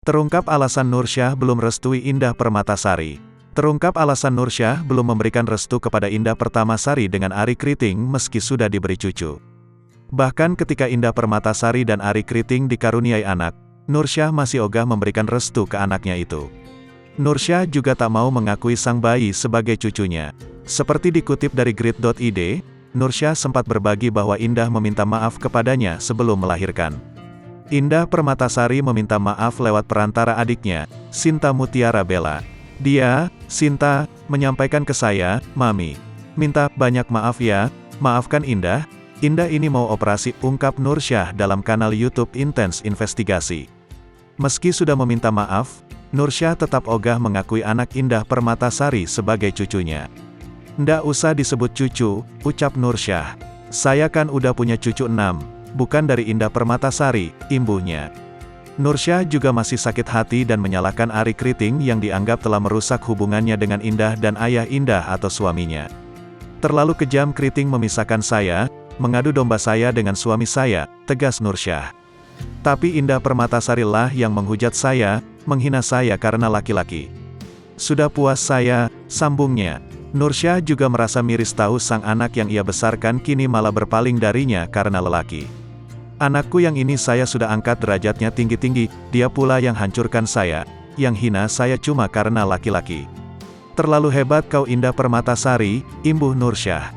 Terungkap alasan Nursyah belum restui Indah Permatasari. Terungkap alasan Nursyah belum memberikan restu kepada Indah Permatasari dengan Arie Kriting meski sudah diberi cucu. Bahkan ketika Indah Permatasari dan Arie Kriting dikaruniai anak, Nursyah masih ogah memberikan restu ke anaknya itu. Nursyah juga tak mau mengakui sang bayi sebagai cucunya. Seperti dikutip dari grid.id, Nursyah sempat berbagi bahwa Indah meminta maaf kepadanya sebelum melahirkan. Indah Permatasari meminta maaf lewat perantara adiknya, Sinta Mutiara Bella. Dia, Sinta, menyampaikan ke saya, "Mami, minta banyak maaf ya, maafkan Indah. Indah ini mau operasi," ungkap Nursyah dalam kanal YouTube Intens Investigasi. Meski sudah meminta maaf, Nursyah tetap ogah mengakui anak Indah Permatasari sebagai cucunya. "Ndak usah disebut cucu," ucap Nursyah. "Saya kan udah punya cucu 6. Bukan dari Indah Permatasari," imbuhnya. Nursyah juga masih sakit hati dan menyalahkan Arie Kriting yang dianggap telah merusak hubungannya dengan Indah dan ayah Indah atau suaminya. "Terlalu kejam Kriting memisahkan saya, mengadu domba saya dengan suami saya," tegas Nursyah. "Tapi Indah Permatasari lah yang menghujat saya, menghina saya karena laki-laki. Sudah puas saya," sambungnya. Nursyah juga merasa miris tahu sang anak yang ia besarkan kini malah berpaling darinya karena lelaki. "Anakku yang ini saya sudah angkat derajatnya tinggi-tinggi, dia pula yang hancurkan saya, yang hina saya cuma karena laki-laki. Terlalu hebat kau Indah Permatasari," imbuh Nursyah.